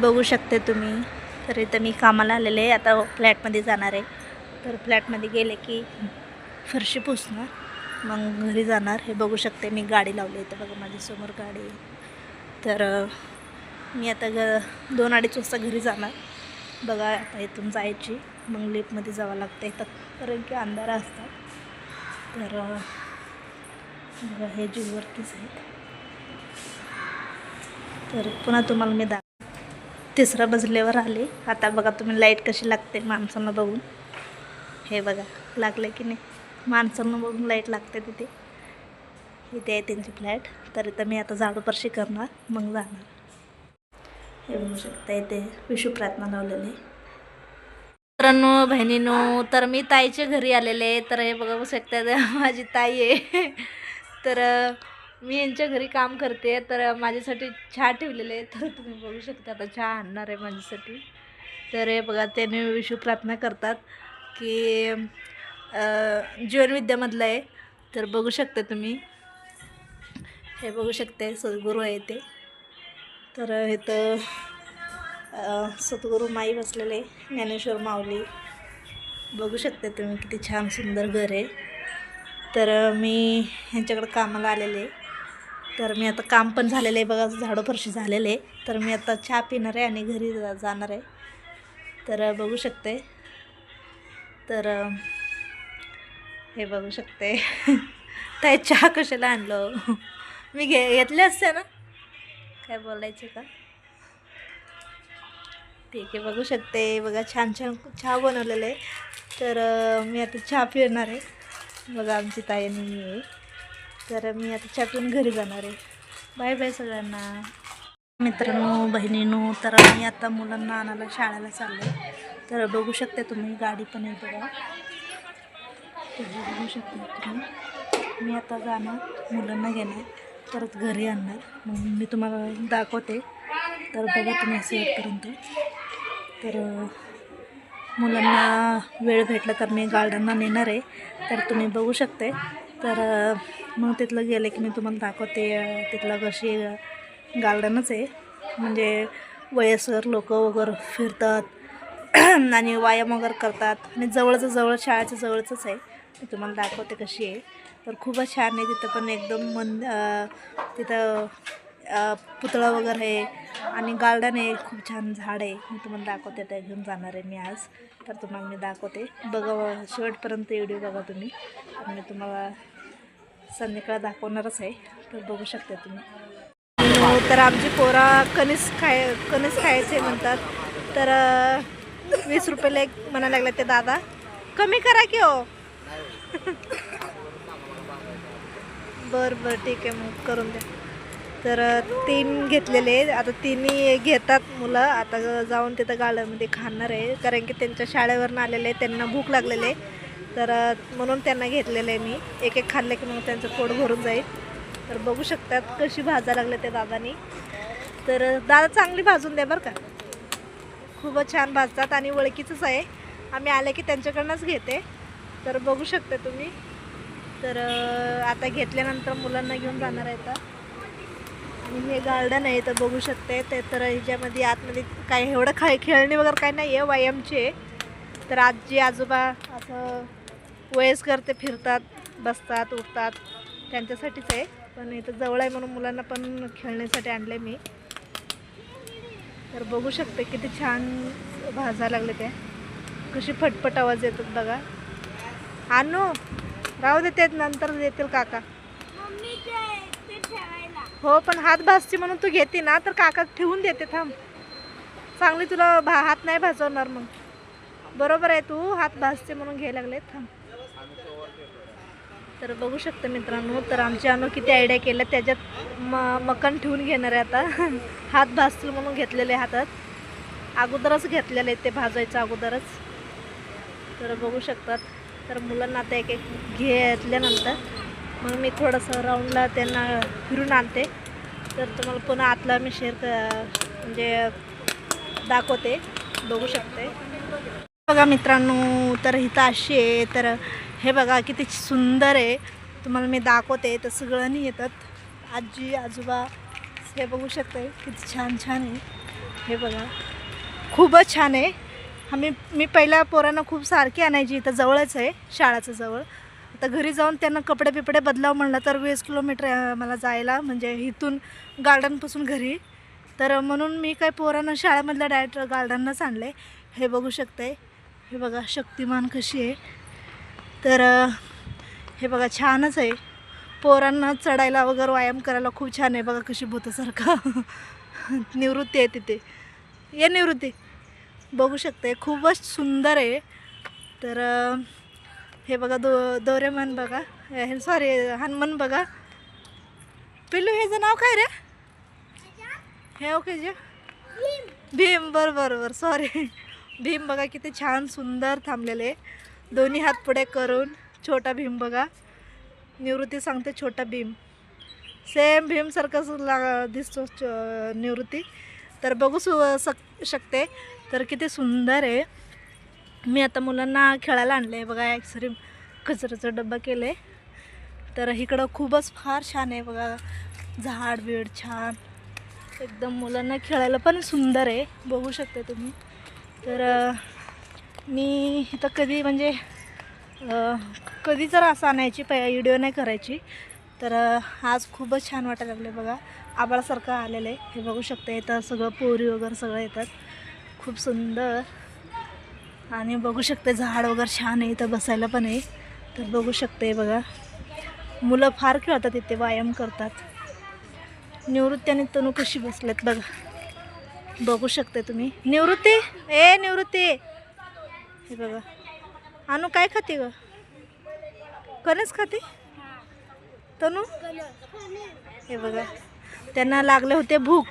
बघू शकते तुम्ही. तर इथं मी कामाला आलेले आहे, आता फ्लॅटमध्ये जाणार आहे. तर फ्लॅटमध्ये गेले की फरशी पुसणार, मग घरी जाणार. हे बघू शकते मी गाडी लावली इथं बघा, माझ्यासमोर गाडी आहे. तर मी आता 2-2:30 वाजता घरी जाणार. बघा आता इथून जायची, मग लिफ्टमध्ये जावं लागतं इथं, कारण की अंधारा असतात. तर बघा हे जीववरतीच आहेत. तर पुन्हा तुम्हाला मी 3 मजल्यावर आले. आता बघा तुम्ही लाईट कशी लागते माणसांना बघून. हे बघा लागले की नाही, माणसांना बघून लाईट लागते तिथे. इथे आहे त्यांची फ्लॅट. तर इथं मी आता झाडू फरशी करणार, मग जाणार. हे बघू शकता इथे विशू प्रार्थना लावलेली. मित्रांनो बहिणींनो, तर मी ताईच्या घरी आलेले. तर हे बघू शकता माझी ताई आहे. तर मी यांच्या घरी काम करते. तर माझ्यासाठी चहा ठेवलेले आहे. तर तुम्ही बघू शकता आता चहा आणणार आहे माझ्यासाठी. तर हे बघा त्याने विशू प्रार्थना करतात की जीवनविद्यामधलं आहे. तर बघू शकता तुम्ही, हे बघू शकते सद्गुरू आहे ते. तर इथं सद्गुरू माई बसलेले, ज्ञानेश्वर माऊली. बघू शकते तुम्ही किती छान सुंदर घर आहे. तर मी ह्यांच्याकडे कामाला आलेले. तर मी आता काम पण झालेलं आहे बघा, झाडू फरशी झालेले आहे. तर मी आता चहा पिणार आहे आणि घरी जाणार आहे. तर बघू शकते. तर हे बघू शकते ताई चहा कशाला आणलं मी घेतले असते ना, काय बोलायचं का. ठीक आहे, बघू शकते बघा छान छान चहा बनवलेलं आहे. तर मी आता चहा पिणार आहे बघा, आमची ताई आणि मी आहे. तर मी आता चहा पिऊन घरी जाणार आहे. बाय बाय सगळ्यांना. मित्रांनो बहिणींनो, तर मी आता मुलांना आणायला शाळेला चालले. तर बघू शकते तुम्ही गाडी पण आहे बघा. तर बघू शकता तुम्ही, मी आता जाणार, मुलांना घेणार, परत घरी आणणार, मग मी तुम्हाला दाखवते. तर बघा तुम्ही शेवटपर्यंत. तर मुलांना वेळ भेटला तर मी गार्डनला नेणार आहे. तर तुम्ही बघू शकते. तर मग तिथलं गेले की मी तुम्हाला दाखवते. तिथलं कशी गार्डनच आहे, म्हणजे वयस्कर लोक वगैरे फिरतात आणि व्यायाम वगैरे करतात. आणि जवळ शाळेच्या जवळचंच आहे. मी तुम्हाला दाखवते कशी आहे. तर खूपच छान आहे तिथं पण एकदम तिथं पुतळा वगैरे आहे आणि गार्डन आहे, खूप छान झाड आहे. मी तुम्हाला दाखवते, त्या घेऊन जाणार आहे मी आज. तर तुम्हाला मी दाखवते बघा, शेवटपर्यंत व्हिडिओ बघा तुम्ही. तर मी तुम्हाला संध्याकाळ दाखवणारच आहे. तर बघू शकता तुम्ही. तर आमची पोरा कणीस खायचे म्हणतात. तर 20 रुपयाला एक म्हणायला लागले ते दादा, कमी करा की हो. बरं ठीक आहे, मग करून द्या. तर 3 घेतलेले, आता 3 घेतात मुलं. आता जाऊन तिथं गार्डनमध्ये खाणार आहे, कारण की त्यांच्या शाळेवरून आलेले, त्यांना भूक लागलेले. तर म्हणून त्यांना घेतलेलं आहे मी. एक खाल्लं की मग त्यांचं पोट भरून जाईल. तर बघू शकतात कशी भाजा लागले ते दादानी. तर दादा चांगली भाजून द्या बरं का, खूपच छान भाजतात आणि ओळखीचंच आहे, आम्ही आले की त्यांच्याकडनंच घेते. तर बघू शकता तुम्ही. तर आता घेतल्यानंतर मुलांना घेऊन जाणार आहे आता. आणि हे गार्डन आहे तर बघू शकते ते. तर ह्याच्यामध्ये आतमध्ये काय एवढं खेळणी वगैरे काय नाही आहे, व्यायामचे. तर आजी आजोबा असं वयस्कर ते फिरतात, बसतात, उठतात, त्यांच्यासाठीच आहे. पण इथं जवळ आहे म्हणून मुलांना पण खेळण्यासाठी आणले मी. तर बघू शकते किती छान भाजा लागले ते, कशी फटफट आवाज येतात बघा. आणू राहू देते, नंतर देतील काका. हो पण हात भाजते म्हणून तू घेते ना, तर काका ठेवून देते. थांब, चांगली तुला हात नाही भाजवणार मग. बरोबर आहे, तू हात भाजते म्हणून घ्यायला लागले. थांब. तर बघू शकता मित्रांनो, तर आमची अनु किती आयडिया केल्या. त्याच्यात मकन ठेवून घेणार आहे आता. हात भाजतील म्हणून घेतलेले हातात, अगोदरच घेतलेले ते भाजायचं अगोदरच. तर बघू शकतात. तर मुलांना आता एक घेतल्यानंतर मग मी थोडंसं राऊंडला त्यांना फिरून आणते. तर तुम्हाला पुन्हा आतला मी म्हणजे दाखवते. बघू शकते बघा मित्रांनो. तर इथं अशी आहे. तर हे बघा किती सुंदर आहे, तुम्हाला मी दाखवते. तर सगळ्यांनी येतात, आजी आजोबा. हे बघू शकते किती छान छान आहे. हे बघा खूपच छान आहे. मी पहिल्या पोरांना खूप सारखी आणायची, इथं जवळच आहे शाळाचं जवळ. आता घरी जाऊन त्यांना कपडे बिपडे बदलाव म्हणलं तर 20 किलोमीटर मला जायला, म्हणजे इथून गार्डनपासून घरी. तर म्हणून मी काय पोरांना शाळेमधल्या डायरेक्ट गार्डनलाच आणले. हे बघू शकते, हे बघा शक्तिमान कशी आहे. तर हे बघा छानच आहे. पोरांना चढायला वगैरे व्यायाम करायला खूप छान आहे. बघा कशी भूतासारखं निवृत्ती आहे तिथे. ये निवृत्ती, बघू शकते खूपच सुंदर आहे. तर हे बघा दोरेमॉन बघा, हे सॉरी हनुमान बघा. पिल्लू ह्याचं नाव काय रे? हे ओके जे भीम, बरोबर सॉरी भीम बघा किती छान सुंदर थांबलेले, दोन्ही हात पुढे करून. छोटा भीम बघा, निवृत्ती सांगते छोटा भीम, सेम भीमसारखाच दिसतो निवृत्ती. तर बघू शकते तर किती सुंदर आहे. मी आता मुलांना खेळायला आणले बघा. ॲक्सरी कचऱ्याचा डब्बा केले. तर इकडं खूपच फार छान आहे बघा, झाड बीड छान एकदम, मुलांना खेळायला पण सुंदर आहे, बघू शकते तुम्ही. तर मी इथं कधी म्हणजे कधी जर असं आणायची व्हिडिओ नाही करायची. तर आज खूपच छान वाटायला लागले बघा, आभाळासारखं आलेलं आहे. हे बघू शकते इथं सगळं पोरी वगैरे सगळं येतात, खूप सुंदर. आणि बघू शकते झाड वगैरे छान आहे, इथं बसायला पण आहे. तर बघू शकते बघा, मुलं फार खेळतात इथे, व्यायाम करतात. निवृत्ती आणि तनू कशी बसलेत बघा, बघू शकते तुम्ही. निवृत्ती, ए निवृत्ती, हे बघा अनु काय खाते ग? कणस खाते तनू. हे बघा त्यांना लागले होते भूक,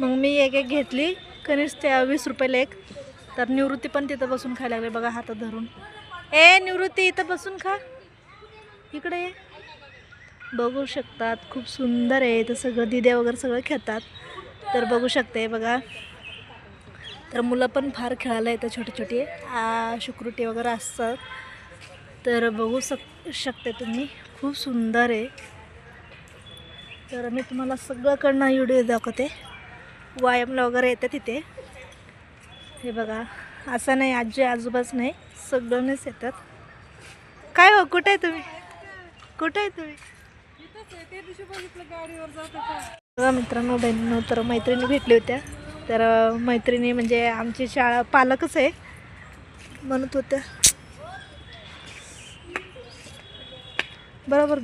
मग मी एक एक घेतली कणीस, त्या 20 रुपयाला एक. तर निवृत्ती पण तिथं बसून खायला लागले बघा, हातात धरून. ए निवृत्ती इथं बसून खा, इकडे ये. बघू शकतात खूप सुंदर आहे इथं, सगळं दिद्या वगैरे सगळं खेळतात. तर बघू शकते बघा, तर मुलं पण फार खेळायला येतं, छोटे छोटे शुक्रुटी वगैरे असतात. तर बघू शकते तुम्ही, खूप सुंदर आहे. तर मी तुम्हाला सगळ्याकडनं व्हिडिओ दाखवते, व्यायामला वगैरे येते तिथे. हे बघा असं नाही आजी आजोबाच नाही, सगळ्यांनीच येतात. काय हो, कुठे आहे तुम्ही? कुठे आहे तुम्ही? बघा मित्रांनो बहिणींनो, तर मैत्रिणी भेटली होत्या. तर मैत्रिणी म्हणजे आमची शाळा पालकच आहे, म्हणत होत्या बरोबर.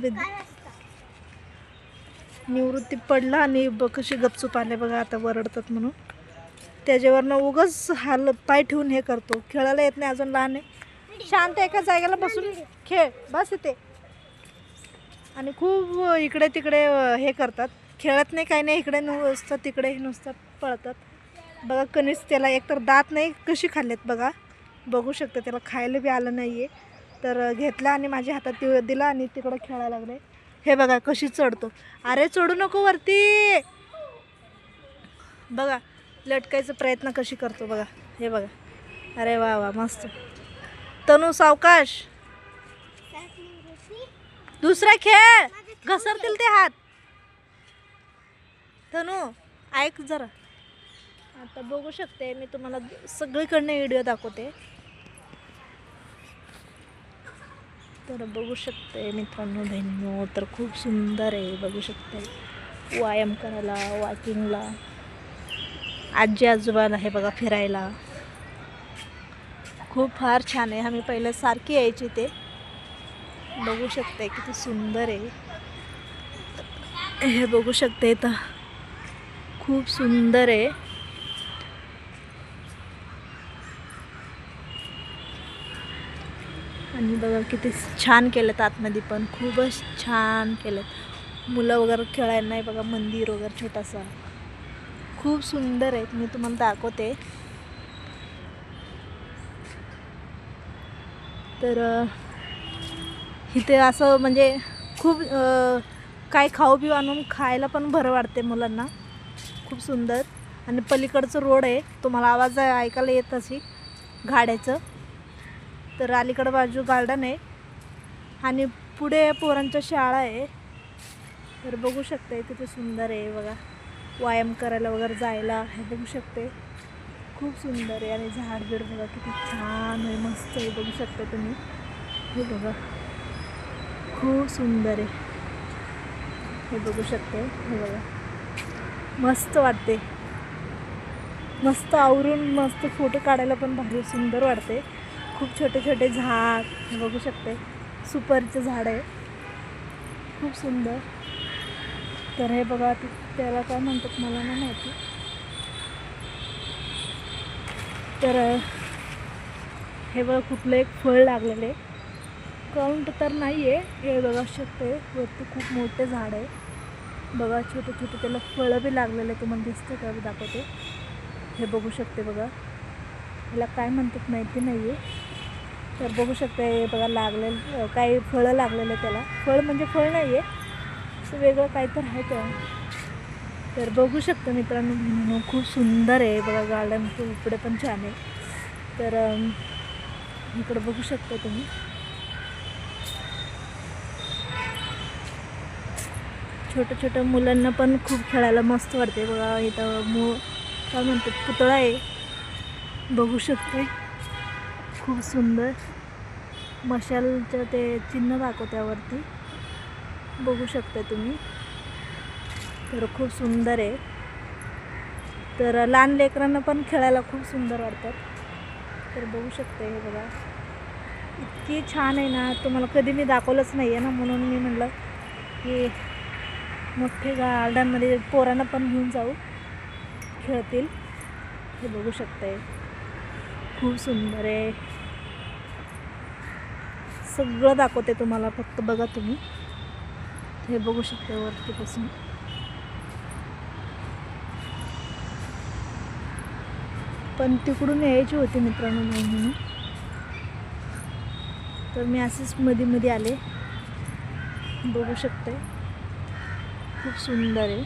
निवृत्ती पडला आणि कशी गपचूप आले बघा, आता वरडतात म्हणून. त्याच्यावरनं उगाच पाय ठेवून हे करतो, खेळायला येत नाही, अजून लहान आहे. शांत एका जागेला बसून खेळ बस इथे. आणि खूप इकडे तिकडे हे करतात, खेळत नाही काही नाही, इकडे नुसतं तिकडे नुसतं पळतात बघा. कणीस त्याला एकतर दात नाही, कशी खाल्लेत बघा, बघू शकता. त्याला खायला बी आलं नाही आहे. तर घेतला आणि माझ्या हातात दिला आणि तिकडं खेळायला लागले. हे बघा कशी चढतो, अरे चढू नको वरती, बघा लटकायचा प्रयत्न कशी करतो बघा. हे बघा, अरे वा वा मस्त. तनू सावकाश, दुसरा खेळ, घसरतील ते हात. तनू ऐक जरा. आता बघू शकते मी तुम्हाला सगळीकडनं व्हिडिओ दाखवते. तर बघू शकते मित्रांनो बहिणींनो, तर खूप सुंदर आहे, बघू शकते. व्यायाम करायला, वॉकिंगला, आजी आजोबाला हे बघा फिरायला खूप फार छान आहे. आम्ही पहिले सारखी यायची ते, बघू शकते किती सुंदर आहे. हे बघू शकते इथं खूप सुंदर आहे. आणि बघा किती छान केलेत, आतमध्ये पण खूपच छान केलेत. मुलं वगैरे खेळायला नाही बघा, मंदिर वगैरे छोटासा खूप सुंदर आहे. मी तुम्हाला दाखवते. तर इथे असं म्हणजे खूप काय खाऊ पिऊ आणून खायला पण बरं वाटते मुलांना, खूप सुंदर. आणि पलीकडचं रोड आहे, तुम्हाला आवाज ऐकायला येत अशी गाड्याचं. तर अलीकडं बाजू गार्डन आहे आणि पुढे पोरांच्या शाळा आहे. तर बघू शकते किती सुंदर आहे बघा. व्यायाम करायला वगैरे जायला. हे बघू शकते खूप सुंदर आहे. आणि झाड बीड बघा किती छान आहे, मस्त आहे. बघू शकता तुम्ही, हे बघा खूप सुंदर आहे. हे बघू शकते, हे बघा मस्त वाटते, मस्त आवरून मस्त फोटो काढायला पण भारी सुंदर वाटते. खूप छोटे छोटे झाड, हे बघू शकते सुपारीचं झाड आहे, खूप सुंदर. तर हे बघा त्याला काय म्हणतात मला नाही माहिती. तर हे बघा कुठलं एक फळ लागलेलं आहे, काउंट तर नाही आहे. हे बघा शकते वरती खूप मोठे झाड आहे बघा, छोटे छोटे त्याला फळं बी लागलेले. तुम्हाला दिसतं का, दाखवते. हे बघू शकते बघा, ह्याला काय म्हणतात माहिती नाही आहे. तर बघू शकते हे बघा लागलेलं, काही फळं लागलेलं त्याला. फळ म्हणजे फळ नाही आहे, असं वेगळं काही तर आहे त्या. तर बघू शकता मित्रांनो बहिणींनो, खूप सुंदर आहे बघा गार्डन. इकडे पण छान आहे. तर इकडं बघू शकता तुम्ही, छोट्या छोट्या मुलांना पण खूप खेळायला मस्त वाटते बघा. इथं काय म्हणतात पुतळा आहे, बघू शकते खूप सुंदर. मशालचं ते चिन्ह दाखवत्यावरती, बघू शकता तुम्ही. तर खूप सुंदर आहे. तर लहान लेकरांना पण खेळायला खूप सुंदर वाटतात. तर बघू शकते हे बघा, इतकी छान आहे ना, तुम्हाला कधी मी दाखवलंच नाही आहे ना, म्हणून मी म्हटलं की मोठे गार्डनमध्ये पोरांना पण घेऊन जाऊ, खेळतील. हे बघू शकते खूप सुंदर आहे. सगळं दाखवते तुम्हाला, फक्त बघा तुम्ही. हे बघू शकते वरतीपासून. पण तिकडून यायची होती मित्रांनो म्हणून, तर मी असेच मध्ये आले. बघू शकते खूप सुंदर आहे.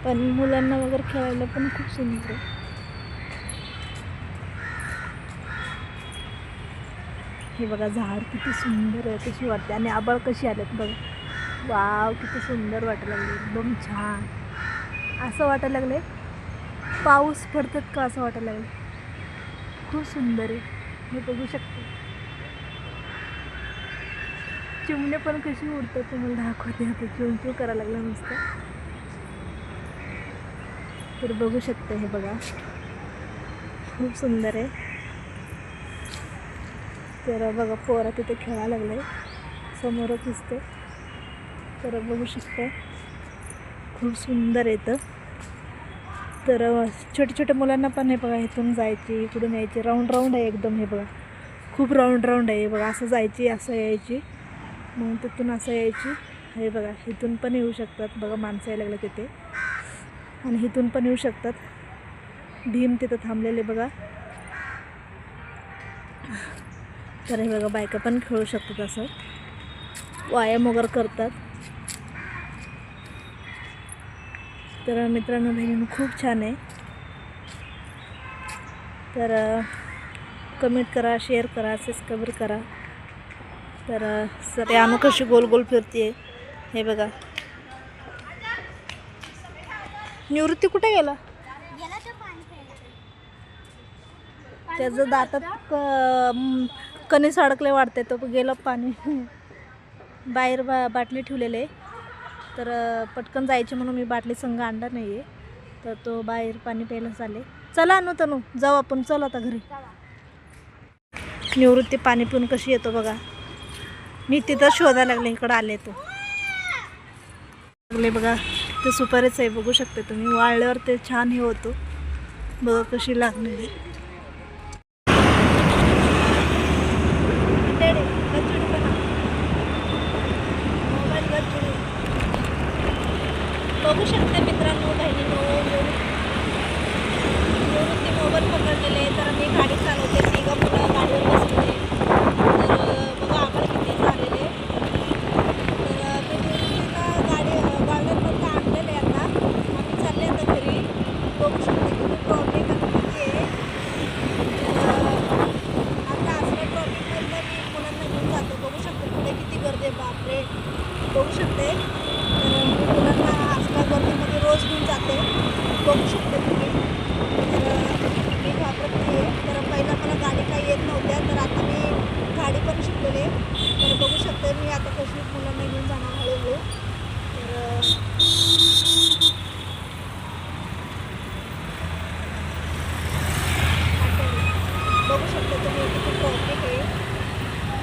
पण मुलांना वगैरे खेळायला पण खूप सुंदर आहे. हे बघा झाड किती सुंदर आहे, कशी वाटते. आणि आबाळ कशी आलेत बघा, वाव किती सुंदर वाटायला लागले, एकदम छान. असं वाटायला लागले पाऊस पडतात का, असं वाटायला लागले. खूप सुंदर आहे. हे बघू शकते चिमणे पण कशी उडतात, तुम्हाला दाखवते. आता चिवचिव करायला लागलं नुसतं. तर बघू शकते हे बघा खूप सुंदर आहे. तर बघा पोरं तिथे खेळायला लागले, समोरच दिसते. तर बघू शकते खूप सुंदर येतं. तर छोट्या छोट्या मुलांना पण हे बघा, इथून जायची इकडून यायची, राऊंड राऊंड आहे एकदम. हे बघा खूप राऊंड राऊंड आहे बघा, असं जायची असं यायची, मग तिथून असं यायची. हे बघा इथून पण येऊ शकतात बघा, माणसं यायला लागले तिथे. आणि इथून पण येऊ शकतात. भीम तिथं थांबलेले बघा. तर हे बघा बायका पण खेळू शकतात, असं व्यायाम वगैरे करतात. तर मित्रांनो बहिणींनो खूप छान आहे. तर कमेंट करा, शेअर करा, सबस्क्राईब करा. तर सर अनु कशी गोल गोल फिरते, हे बघा. निवृत्ती कुठे गेला, त्याचं दातात कणीस अडकले वाटते, तो गेला पाणी. बाहेर बाटली ठेवलेले, तर पटकन जायचे म्हणून मी बाटली संग आणला नाही आहे. तर तो बाहेर पाणी प्यायला चालले. चला अनु तनू जाऊ आपण, चल आता घरी. निवृत्ती पाणी पिऊन कशी येतो बघा. मी तिथं शोधायला लागले, इकडं आले तो लागले बघा. ते सुपारीच आहे, बघू शकते तुम्ही. वाळल्यावर ते छान हे होतो बघा, कशी लागलेली. बघू शकते मित्रांनो बहिणींनो, निवृत्ती मोबाईल पकडलेले. तर मी गाडी चालवते, तिघं मुलं गाडीवर बसले. तर बघा आम्हाला किती झालेले. तर मी निवृत्तीला गार्डनमध्ये आणलेले. आता आम्ही चालले आता घरी. बघू शकते किती ट्रॉफिक किती आहे. आता असल्या ट्रॉफिकमधलं मी मुलांना घेऊन जातो. बघू शकते पुढे किती गर्दी आहे, बापरे. बघू बघू शकता तुम्ही. तर मी घाबरत नाही आहे. तर पहिला मला गाडी काही येत नव्हत्या, तर आता मी गाडी पण शिकलेली आहे. तर बघू शकते मी आता कशी मुलांना घेऊन जाणार हळूहळू. तर बघू शकता तुम्ही किती ट्रॉफिक आहे.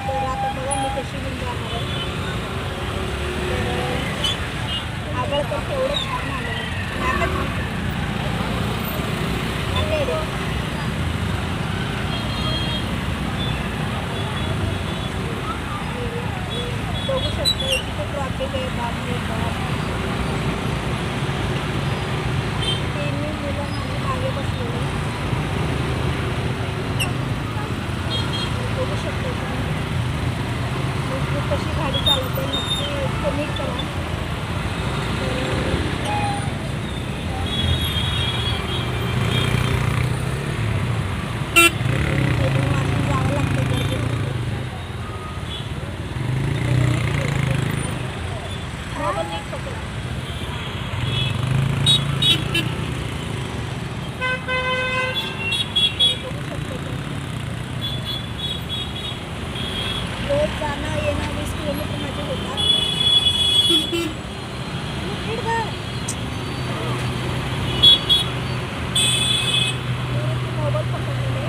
तर आता बघा मी कशी घेऊन जाणार आहे. तर आगळ तर तेवढं छान आलं आहे. बघू शकता किती ट्रॉफिक आहे. बापरे बाप. तिन्ही मुलं माझी मागे बसलेली. बघू शकता तुम्ही कशी गाडी चालवते. नक्की कमी करा. जावं लागतं गर्दीमध्ये. नीट पकडा. रोज जाणं येणं 20 किलोमीटर माझे होतात. मोबाईल पकडलेले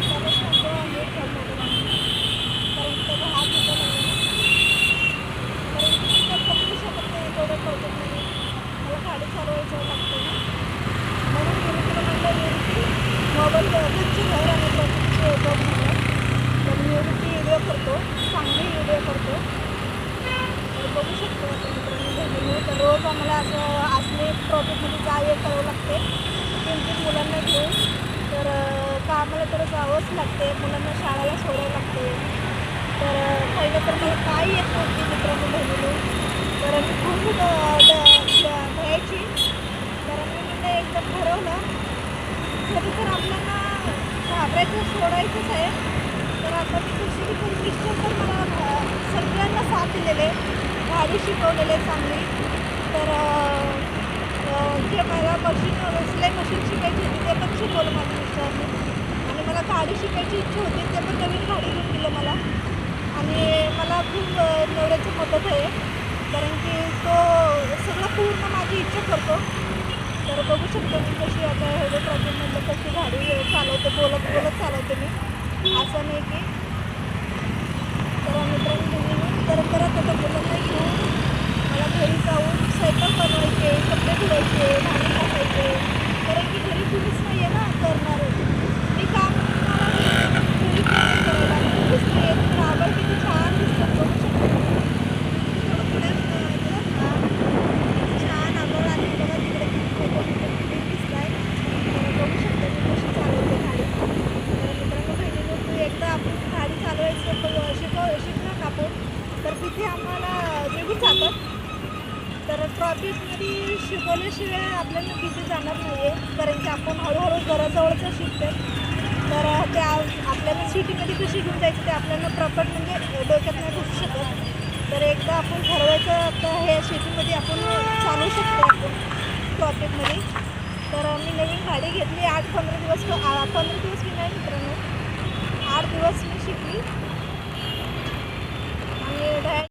त्यावेळेस म्हणतो नीट कर मोबाईल. कारण त्याचा हात होता नाही. कारण मी तर पकडू शकत नाही तेवढं कळत नाही. मला गाडी चालवायचं लागतं ना. म्हणून मी तुला म्हटलं की मोबाईल घरचे घर आणि ट्रॉफिकचे बघ म्हणून. तर मी व्हिडिओ करतो, चांगले व्हिडिओ करतो. तर बघू शकतो आपण मित्रांनो. तर रोज आम्हाला असं असले ट्रॉफिकमध्ये ये करावं लागते. 3-3 मुलांना घेऊन. तर कामाला तर जावंच लागते. मुलांना शाळेला सोडावं लागते. तर पहिलं तर मला काय येत नव्हती मित्रांनो बहिणीने. तर मी खूप भयायची. तर मी एकदम ठरवलं कधी तर आपल्याला घाबरायचं सोडायचंच आहे. तर आता मी कशी करून मिस्टर तर मला सगळ्यांना साथ दिलेले, गाडी शिकवलेले चांगली. तर जे मला सिलाई मशीन शिकायची होती ते पण शिकवलं माझ्या मिस्टरने. आणि मला गाडी शिकायची इच्छा होती ते पण नवीन गाडी घेऊन दिलं मला. आणि मला खूप नवऱ्याची मदत आहे. कारण की तो सगळं पूर्ण माझी इच्छा करतो. तर बघू शकतो मी कशी आता एवढं ट्रॉफिकमधलं कशी गाडी चालवते. बोलत बोलत चालवते मी. असं नाही की. तर मित्रांनो तर परत आता मुलांना घेऊन मला घरी जाऊन स्वयंपाक बनवायचे, कपडे धुवायचे, भांडी घासायचे. कारण की घरी कुणीच नाही आहे ना करणारे. मी काम मला घरी करायला कुणीच नाही आहे. तर आभार किती छान दिसतात बघू शकतो. थोडं पुढे छान आभाळ आणि बघा तिकडे किती दिसत आहे. तर बघू शकतो मी कशी चालवते गाडी. तर मित्रांनो बहिणीनं तू एकदा आपण गाडी चालवायचं शिकलो ना आपण तर तिथे आम्हाला निघून जातात. तर ट्रॉफिकमध्ये शिकवल्याशिवाय आपल्याला भीती जाणार नाही आहे. कारण की आपण हळूहळू घराजवळचं शिकतो. तर ते आपल्याला सिटीमध्ये कशी घेऊन जायचं ते आपल्याला प्रॉपर म्हणजे डोक्यात नाही घुसू शकत. तर एकदा आपण ठरवायचं तर हे सिटीमध्ये आपण चालवू शकतो आपण ट्रॉफिकमध्ये. तर मी नवीन गाडी घेतली 8-15 दिवस 15 दिवस मी नाही मित्रांनो 8 दिवस मी शिकली. आणि